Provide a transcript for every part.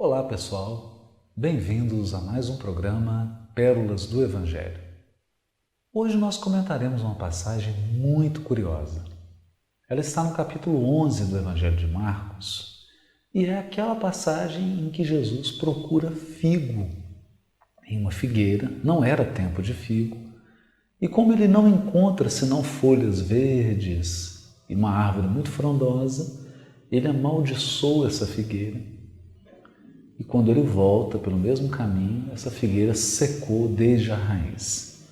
Olá pessoal, bem-vindos a mais um programa Pérolas do Evangelho. Hoje nós comentaremos uma passagem muito curiosa. Ela está no capítulo 11 do Evangelho de Marcos e é aquela passagem em que Jesus procura figo em uma figueira, não era tempo de figo, e como ele não encontra senão folhas verdes e uma árvore muito frondosa, ele amaldiçoa essa figueira. E quando ele volta pelo mesmo caminho, essa figueira secou desde a raiz.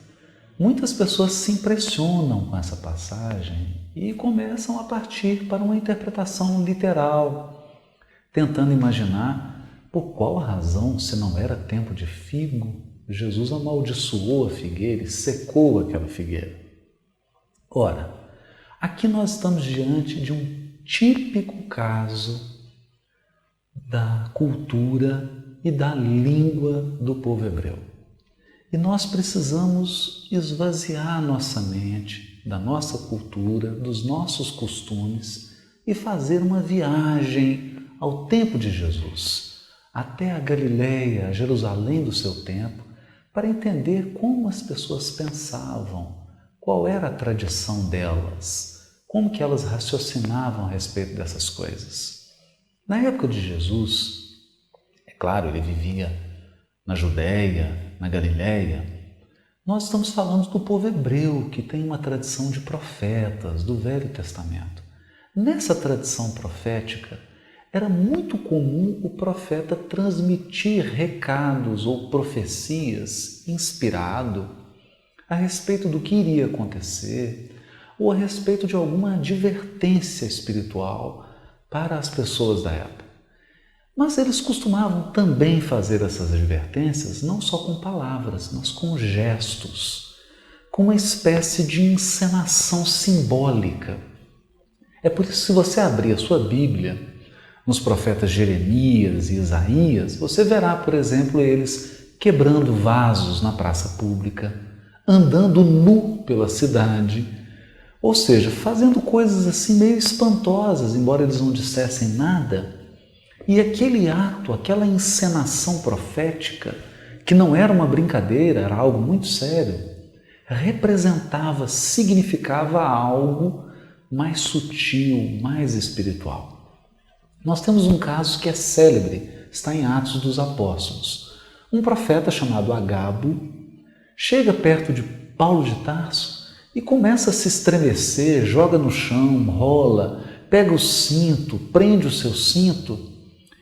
Muitas pessoas se impressionam com essa passagem e começam a partir para uma interpretação literal, tentando imaginar por qual razão, se não era tempo de figo, Jesus amaldiçoou a figueira e secou aquela figueira. Ora, aqui nós estamos diante de um típico caso da cultura e da língua do povo hebreu. E nós precisamos esvaziar nossa mente, da nossa cultura, dos nossos costumes e fazer uma viagem ao tempo de Jesus, até a Galileia, a Jerusalém do seu tempo, para entender como as pessoas pensavam, qual era a tradição delas, como que elas raciocinavam a respeito dessas coisas. Na época de Jesus, é claro, ele vivia na Judéia, na Galileia, nós estamos falando do povo hebreu, que tem uma tradição de profetas do Velho Testamento. Nessa tradição profética, era muito comum o profeta transmitir recados ou profecias inspirado a respeito do que iria acontecer ou a respeito de alguma advertência espiritual para as pessoas da época. Mas eles costumavam também fazer essas advertências não só com palavras, mas com gestos, com uma espécie de encenação simbólica. É por isso que se você abrir a sua Bíblia, nos profetas Jeremias e Isaías, você verá, por exemplo, eles quebrando vasos na praça pública, andando nu pela cidade, ou seja, fazendo coisas assim meio espantosas, embora eles não dissessem nada. E aquele ato, aquela encenação profética, que não era uma brincadeira, era algo muito sério, representava, significava algo mais sutil, mais espiritual. Nós temos um caso que é célebre, está em Atos dos Apóstolos. Um profeta chamado Agabo chega perto de Paulo de Tarso e começa a se estremecer, joga no chão, rola, pega o cinto, prende o seu cinto,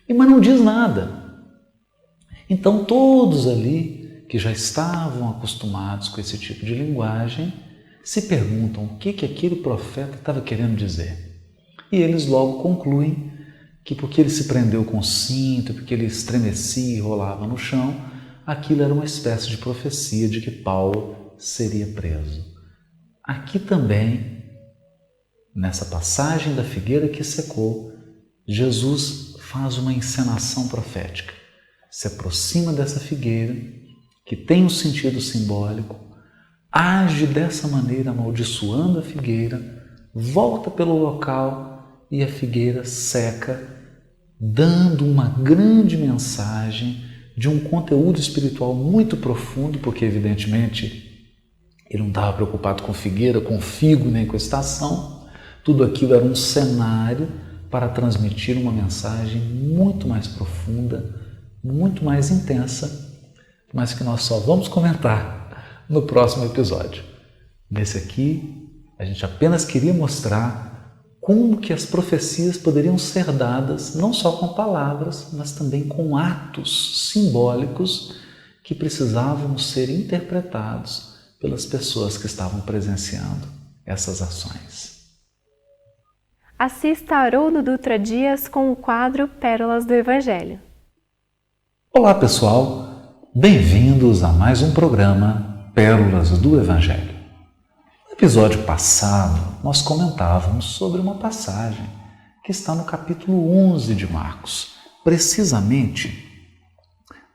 mas não diz nada. Então todos ali, que já estavam acostumados com esse tipo de linguagem, se perguntam o que aquele profeta estava querendo dizer. E eles logo concluem que porque ele se prendeu com o cinto, porque ele estremecia e rolava no chão, aquilo era uma espécie de profecia de que Paulo seria preso. Aqui também, nessa passagem da figueira que secou, Jesus faz uma encenação profética. Se aproxima dessa figueira, que tem um sentido simbólico, age dessa maneira amaldiçoando a figueira, volta pelo local e a figueira seca, dando uma grande mensagem de um conteúdo espiritual muito profundo, porque evidentemente ele não estava preocupado com figueira, com figo, nem com estação. Tudo aquilo era um cenário para transmitir uma mensagem muito mais profunda, muito mais intensa, mas que nós só vamos comentar no próximo episódio. Nesse aqui, a gente apenas queria mostrar como que as profecias poderiam ser dadas não só com palavras, mas também com atos simbólicos que precisavam ser interpretados pelas pessoas que estavam presenciando essas ações. Assista a Haroldo Dutra Dias com o quadro Pérolas do Evangelho. Olá pessoal, bem-vindos a mais um programa Pérolas do Evangelho. No episódio passado, nós comentávamos sobre uma passagem que está no capítulo 11 de Marcos, precisamente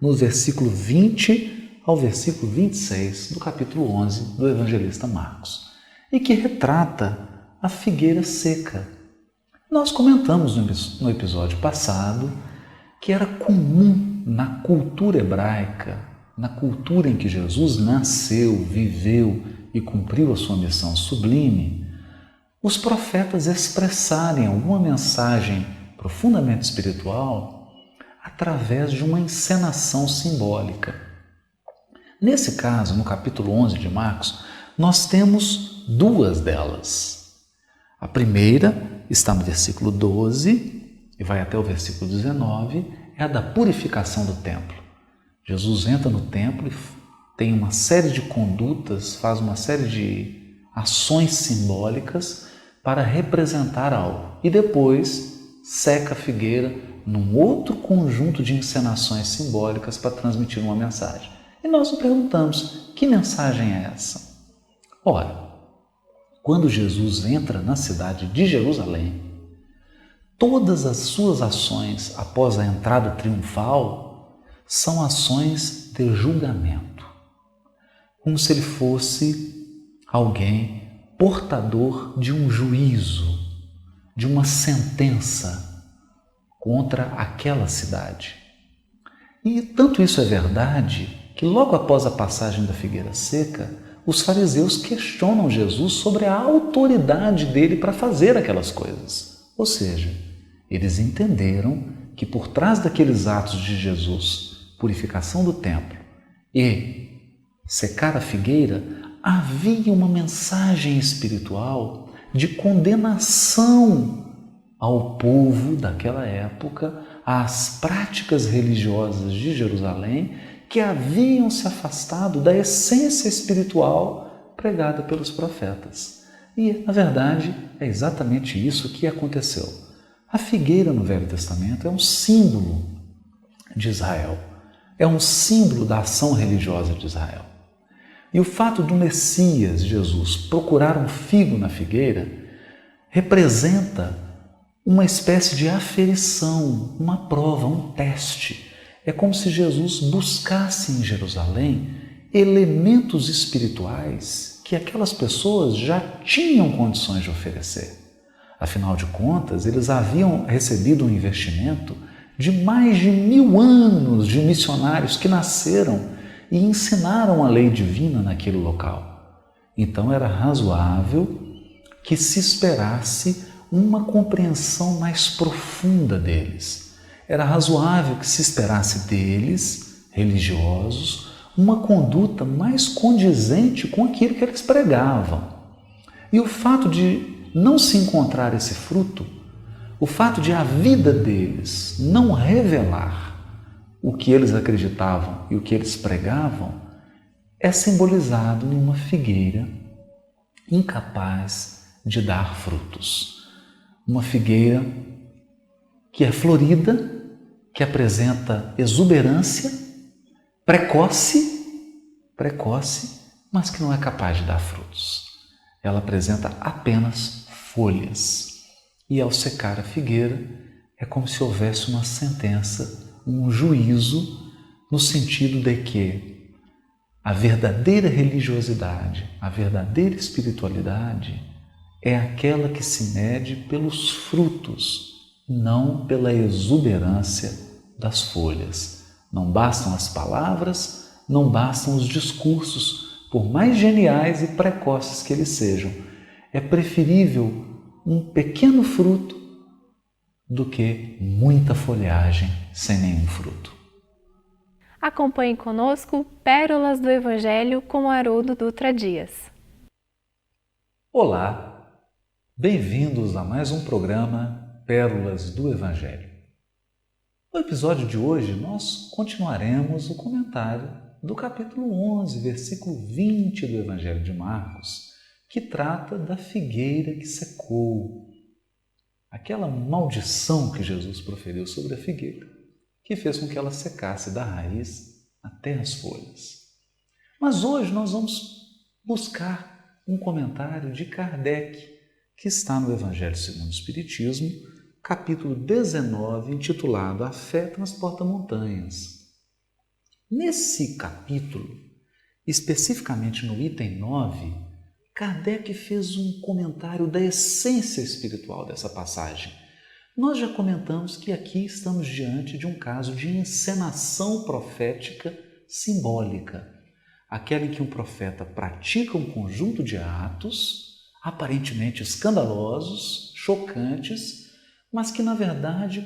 no versículo 20 ao versículo 26 do capítulo 11 do evangelista Marcos, e que retrata a figueira seca. Nós comentamos no episódio passado que era comum na cultura hebraica, na cultura em que Jesus nasceu, viveu e cumpriu a sua missão sublime, os profetas expressarem alguma mensagem profundamente espiritual através de uma encenação simbólica. Nesse caso, no capítulo 11 de Marcos, nós temos duas delas. A primeira está no versículo 12 e vai até o versículo 19, é a da purificação do templo. Jesus entra no templo e tem uma série de condutas, faz uma série de ações simbólicas para representar algo. E depois seca a figueira num outro conjunto de encenações simbólicas para transmitir uma mensagem. E nós nos perguntamos, que mensagem é essa? Ora, quando Jesus entra na cidade de Jerusalém, todas as suas ações após a entrada triunfal são ações de julgamento, como se ele fosse alguém portador de um juízo, de uma sentença contra aquela cidade. E tanto isso é verdade que logo após a passagem da figueira seca, os fariseus questionam Jesus sobre a autoridade dele para fazer aquelas coisas. Ou seja, eles entenderam que por trás daqueles atos de Jesus, purificação do templo e secar a figueira, havia uma mensagem espiritual de condenação ao povo daquela época, às práticas religiosas de Jerusalém, que haviam se afastado da essência espiritual pregada pelos profetas. E, na verdade, é exatamente isso que aconteceu. A figueira no Velho Testamento é um símbolo de Israel, é um símbolo da ação religiosa de Israel. E o fato do Messias, Jesus, procurar um figo na figueira representa uma espécie de aferição, uma prova, um teste. É como se Jesus buscasse em Jerusalém elementos espirituais que aquelas pessoas já tinham condições de oferecer. Afinal de contas, eles haviam recebido um investimento de mais de 1000 anos de missionários que nasceram e ensinaram a lei divina naquele local. Então era razoável que se esperasse uma compreensão mais profunda deles. Era razoável que se esperasse deles, religiosos, uma conduta mais condizente com aquilo que eles pregavam. E o fato de não se encontrar esse fruto, o fato de a vida deles não revelar o que eles acreditavam e o que eles pregavam, é simbolizado em uma figueira incapaz de dar frutos. Uma figueira que é florida, que apresenta exuberância, precoce, mas que não é capaz de dar frutos. Ela apresenta apenas folhas. E ao secar a figueira, é como se houvesse uma sentença, um juízo, no sentido de que a verdadeira religiosidade, a verdadeira espiritualidade é aquela que se mede pelos frutos, não pela exuberância das folhas. Não bastam as palavras, não bastam os discursos, por mais geniais e precoces que eles sejam. É preferível um pequeno fruto do que muita folhagem sem nenhum fruto. Acompanhe conosco Pérolas do Evangelho com Haroldo Dutra Dias. Olá, bem-vindos a mais um programa Pérolas do Evangelho. No episódio de hoje, nós continuaremos o comentário do capítulo 11, versículo 20 do Evangelho de Marcos, que trata da figueira que secou. Aquela maldição que Jesus proferiu sobre a figueira, que fez com que ela secasse da raiz até as folhas. Mas hoje nós vamos buscar um comentário de Kardec, que está no Evangelho segundo o Espiritismo, capítulo 19, intitulado A Fé Transporta Montanhas. Nesse capítulo, especificamente no item 9, Kardec fez um comentário da essência espiritual dessa passagem, Nós já comentamos que aqui estamos diante de um caso de encenação profética simbólica, aquela em que um profeta pratica um conjunto de atos aparentemente escandalosos, chocantes, mas que na verdade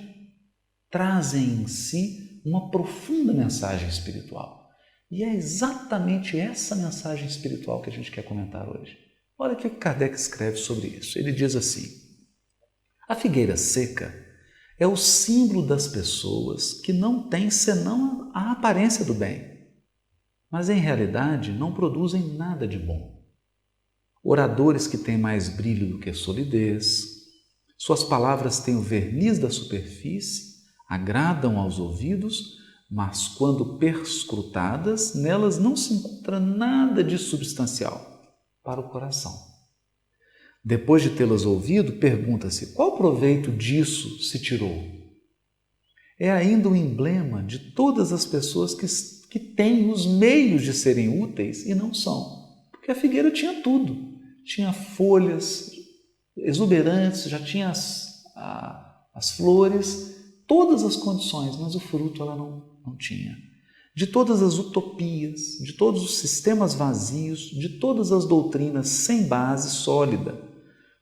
trazem em si uma profunda mensagem espiritual. E é exatamente essa mensagem espiritual que a gente quer comentar hoje. Olha o que Kardec escreve sobre isso. Ele diz assim: a figueira seca é o símbolo das pessoas que não têm senão a aparência do bem, mas em realidade não produzem nada de bom. Oradores que têm mais brilho do que solidez, suas palavras têm o verniz da superfície, agradam aos ouvidos, mas quando perscrutadas, nelas não se encontra nada de substancial para o coração. Depois de tê-las ouvido, pergunta-se: qual proveito disso se tirou? É ainda um emblema de todas as pessoas que têm os meios de serem úteis e não são. Porque a figueira tinha tudo. Tinha folhas exuberantes, já tinha as flores, todas as condições, mas o fruto ela não tinha. De todas as utopias, de todos os sistemas vazios, de todas as doutrinas sem base sólida,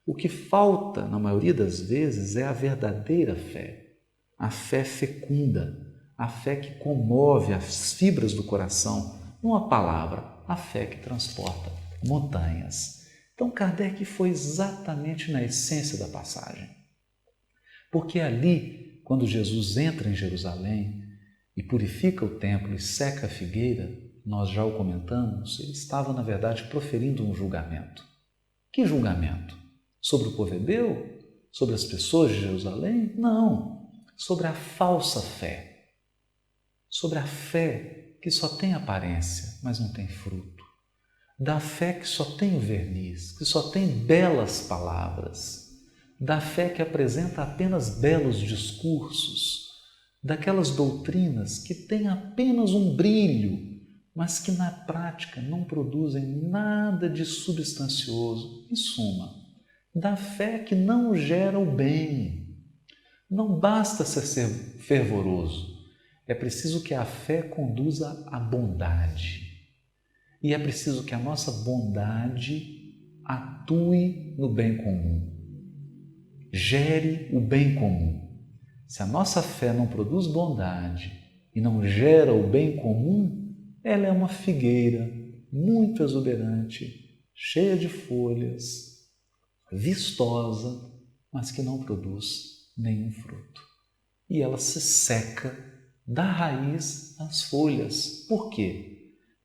o que falta, na maioria das vezes, é a verdadeira fé, a fé fecunda, a fé que comove as fibras do coração, não a palavra, a fé que transporta montanhas. Então Kardec foi exatamente na essência da passagem. Porque ali, quando Jesus entra em Jerusalém e purifica o templo e seca a figueira, nós já o comentamos, ele estava, na verdade, proferindo um julgamento. Que julgamento? Sobre o povo hebreu? Sobre as pessoas de Jerusalém? Não, sobre a falsa fé. Sobre a fé que só tem aparência, mas não tem fruto. Da fé que só tem o verniz, que só tem belas palavras. Da fé que apresenta apenas belos discursos. Daquelas doutrinas que têm apenas um brilho, mas que na prática não produzem nada de substancioso. Em suma, da fé que não gera o bem. Não basta ser fervoroso, é preciso que a fé conduza à bondade. E é preciso que a nossa bondade atue no bem comum, gere o bem comum. Se a nossa fé não produz bondade e não gera o bem comum, ela é uma figueira muito exuberante, cheia de folhas, vistosa, mas que não produz nenhum fruto. E ela se seca da raiz às folhas. Por quê?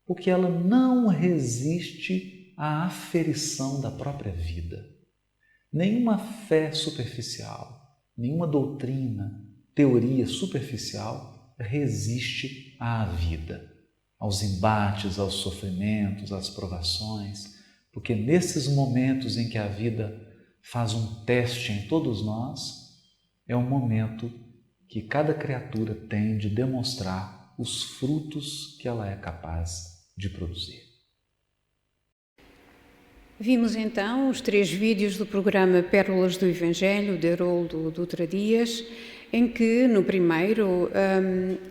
Porque ela não resiste à aferição da própria vida. Nenhuma fé superficial, nenhuma doutrina, teoria superficial resiste à vida, aos embates, aos sofrimentos, às provações. Porque nesses momentos em que a vida faz um teste em todos nós, é um momento que cada criatura tem de demonstrar os frutos que ela é capaz de produzir. Vimos então os 3 vídeos do programa Pérolas do Evangelho, de Haroldo Dutra Dias, em que no primeiro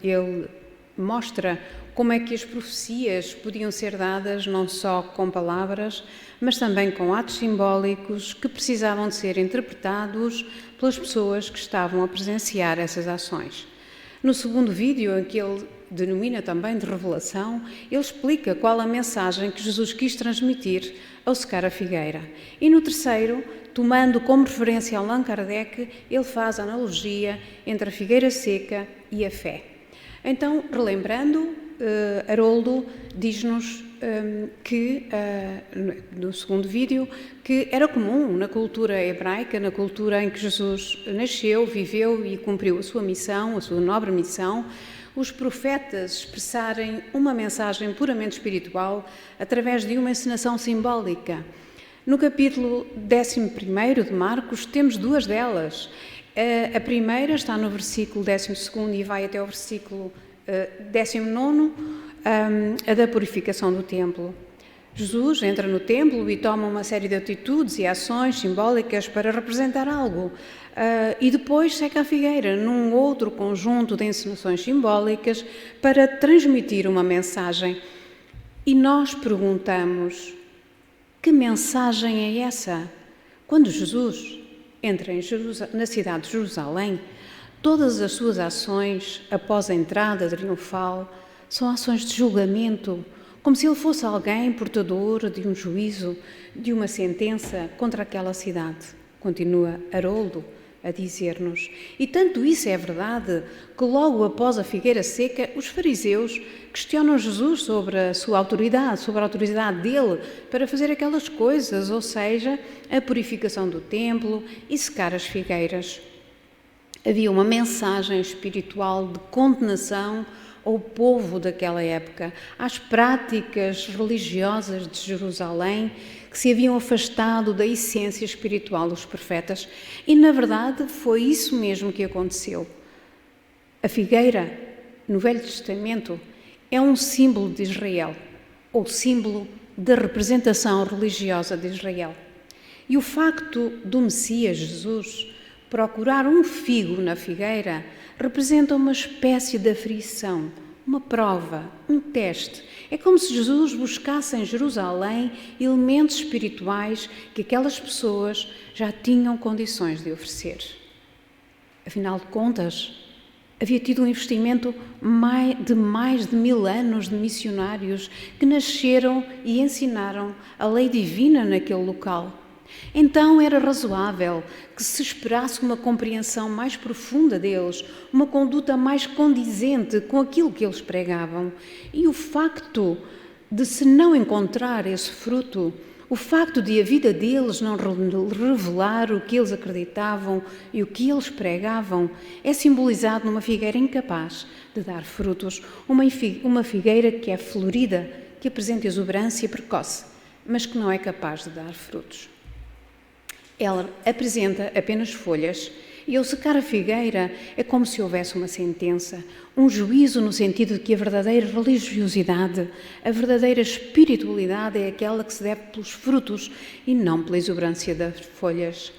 ele mostra como é que as profecias podiam ser dadas não só com palavras, mas também com atos simbólicos que precisavam de ser interpretados pelas pessoas que estavam a presenciar essas ações. No segundo vídeo, em que ele denomina também de revelação, ele explica qual a mensagem que Jesus quis transmitir ao secar a figueira. E no terceiro, tomando como referência Allan Kardec, ele faz a analogia entre a figueira seca e a fé. Então, relembrando, Haroldo diz-nos que, no segundo vídeo, que era comum na cultura hebraica, na cultura em que Jesus nasceu, viveu e cumpriu a sua missão, a sua nobre missão, os profetas expressarem uma mensagem puramente espiritual através de uma encenação simbólica. No capítulo 11º de Marcos temos 2 delas. A primeira está no versículo 12º e vai até o versículo 19, a da purificação do templo. Jesus entra no templo e toma uma série de atitudes e ações simbólicas para representar algo. E depois seca a figueira num outro conjunto de encenações simbólicas para transmitir uma mensagem. E nós perguntamos, que mensagem é essa? Quando Jesus entra na cidade de Jerusalém, todas as suas ações após a entrada triunfal são ações de julgamento, como se ele fosse alguém portador de um juízo, de uma sentença contra aquela cidade. Continua Haroldo a dizer-nos. E tanto isso é verdade que logo após a figueira seca, os fariseus questionam Jesus sobre a sua autoridade, sobre a autoridade dele para fazer aquelas coisas, ou seja, a purificação do templo e secar as figueiras. Havia uma mensagem espiritual de condenação ao povo daquela época, às práticas religiosas de Jerusalém que se haviam afastado da essência espiritual dos profetas. E, na verdade, foi isso mesmo que aconteceu. A figueira, no Velho Testamento, é um símbolo de Israel, ou símbolo da representação religiosa de Israel. E o facto do Messias, Jesus, procurar um figo na figueira representa uma espécie de aflição, uma prova, um teste. É como se Jesus buscasse em Jerusalém elementos espirituais que aquelas pessoas já tinham condições de oferecer. Afinal de contas, havia tido um investimento de mais de 1000 anos de missionários que nasceram e ensinaram a lei divina naquele local. Então era razoável que se esperasse uma compreensão mais profunda deles, uma conduta mais condizente com aquilo que eles pregavam. E o facto de se não encontrar esse fruto, o facto de a vida deles não revelar o que eles acreditavam e o que eles pregavam, é simbolizado numa figueira incapaz de dar frutos, uma figueira que é florida, que apresenta exuberância precoce, mas que não é capaz de dar frutos. Ela apresenta apenas folhas e ao secar a figueira é como se houvesse uma sentença, um juízo no sentido de que a verdadeira religiosidade, a verdadeira espiritualidade é aquela que se deve pelos frutos e não pela exuberância das folhas.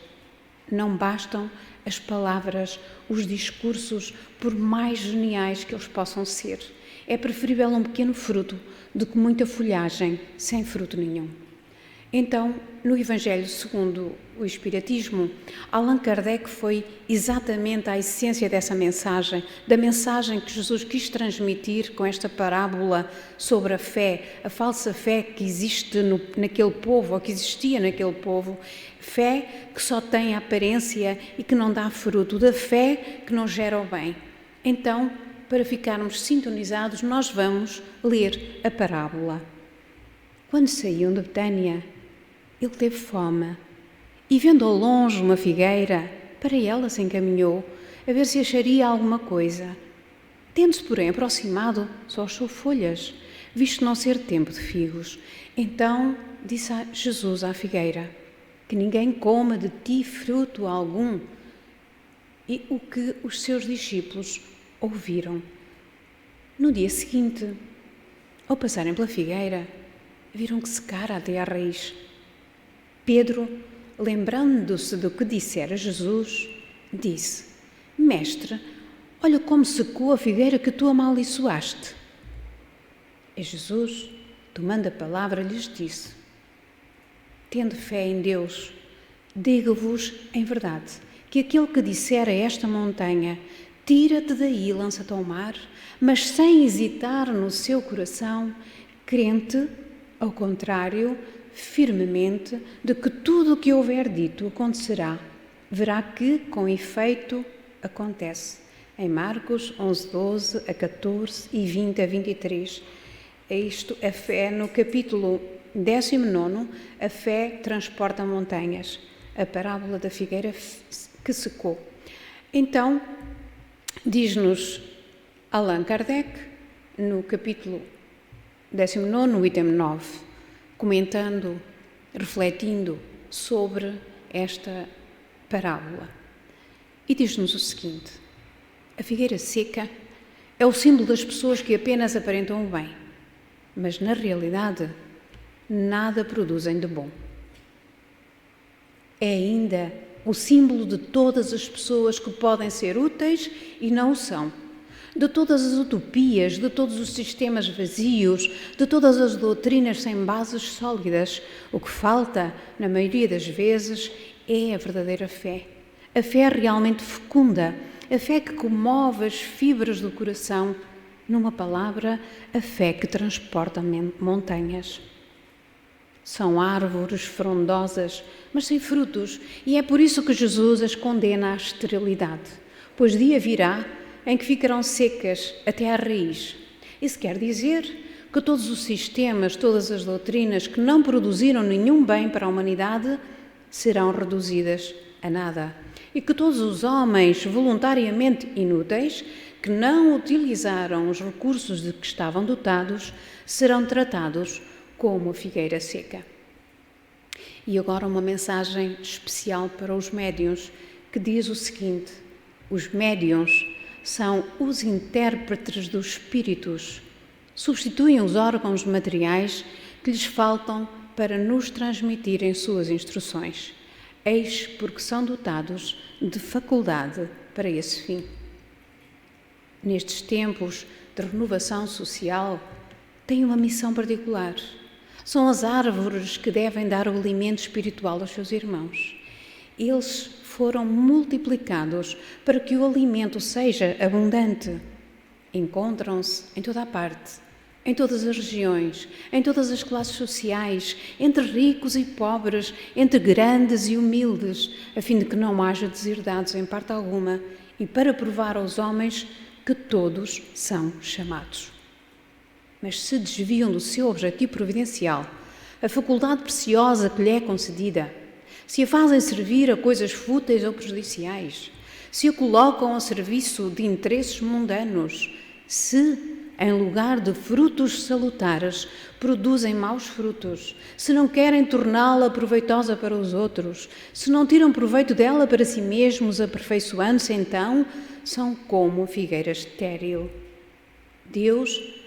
Não bastam as palavras, os discursos, por mais geniais que eles possam ser. É preferível um pequeno fruto do que muita folhagem sem fruto nenhum. Então, no Evangelho segundo o Espiritismo, Allan Kardec foi exatamente a essência dessa mensagem, da mensagem que Jesus quis transmitir com esta parábola sobre a fé, a falsa fé que existe naquele povo, ou que existia naquele povo, fé que só tem aparência e que não dá fruto, da fé que não gera o bem. Então, para ficarmos sintonizados, nós vamos ler a parábola. Quando saíam de Betânia, ele teve fome e, vendo ao longe uma figueira, para ela se encaminhou a ver se acharia alguma coisa. Tendo-se, porém, aproximado, só achou folhas, visto não ser tempo de figos. Então disse Jesus à figueira: que ninguém coma de ti fruto algum. E o que os seus discípulos ouviram. No dia seguinte, ao passarem pela figueira, viram que secara até à raiz. Pedro, lembrando-se do que dissera Jesus, disse: Mestre, olha como secou a figueira que tu amaldiçoaste. E Jesus, tomando a palavra, lhes disse: Tende fé em Deus, digo-vos em verdade, que aquele que disser a esta montanha, tira-te daí e lança-te ao mar, mas sem hesitar no seu coração, crente, ao contrário, firmemente, de que tudo o que houver dito acontecerá, verá que, com efeito, acontece. Em Marcos 11, 12 a 14 e 20 a 23. É isto, a fé, no capítulo 19, a fé transporta montanhas. A parábola da figueira que secou. Então, diz-nos Allan Kardec, no capítulo 19, item 9, comentando, refletindo sobre esta parábola. E diz-nos o seguinte: a figueira seca é o símbolo das pessoas que apenas aparentam o bem, mas na realidade nada produzem de bom. É ainda o símbolo de todas as pessoas que podem ser úteis e não o são, de todas as utopias, de todos os sistemas vazios, de todas as doutrinas sem bases sólidas. O que falta, na maioria das vezes, é a verdadeira fé. A fé realmente fecunda, a fé que comove as fibras do coração. Numa palavra, a fé que transporta montanhas. São árvores frondosas, mas sem frutos, e é por isso que Jesus as condena à esterilidade, pois dia virá em que ficarão secas até à raiz. Isso quer dizer que todos os sistemas, todas as doutrinas que não produziram nenhum bem para a humanidade serão reduzidas a nada, e que todos os homens voluntariamente inúteis que não utilizaram os recursos de que estavam dotados serão tratados como a figueira seca. E agora uma mensagem especial para os médiuns, que diz o seguinte: os médiuns são os intérpretes dos espíritos, substituem os órgãos materiais que lhes faltam para nos transmitirem suas instruções, eis porque são dotados de faculdade para esse fim. Nestes tempos de renovação social, têm uma missão particular. São as árvores que devem dar o alimento espiritual aos seus irmãos. Eles foram multiplicados para que o alimento seja abundante. Encontram-se em toda a parte, em todas as regiões, em todas as classes sociais, entre ricos e pobres, entre grandes e humildes, a fim de que não haja deserdados em parte alguma e para provar aos homens que todos são chamados. Mas se desviam do seu objetivo providencial, a faculdade preciosa que lhe é concedida, se a fazem servir a coisas fúteis ou prejudiciais, se a colocam a serviço de interesses mundanos, se, em lugar de frutos salutares, produzem maus frutos, se não querem torná-la proveitosa para os outros, se não tiram proveito dela para si mesmos, aperfeiçoando-se, então são como a figueira estéril. Deus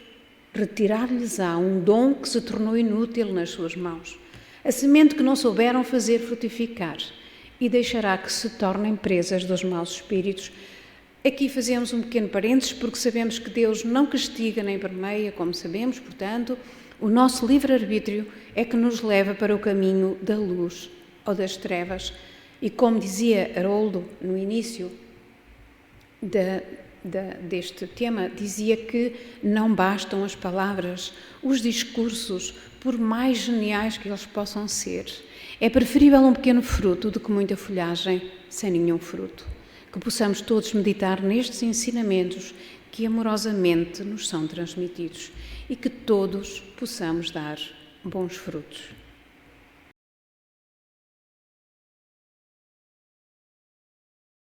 retirar-lhes-á um dom que se tornou inútil nas suas mãos, a semente que não souberam fazer frutificar, e deixará que se tornem presas dos maus espíritos. Aqui fazemos um pequeno parênteses, porque sabemos que Deus não castiga nem permeia, como sabemos, portanto, o nosso livre-arbítrio é que nos leva para o caminho da luz ou das trevas. E como dizia Haroldo no início deste tema, dizia que não bastam as palavras, os discursos, por mais geniais que eles possam ser. É preferível um pequeno fruto do que muita folhagem sem nenhum fruto. Que possamos todos meditar nestes ensinamentos que amorosamente nos são transmitidos e que todos possamos dar bons frutos.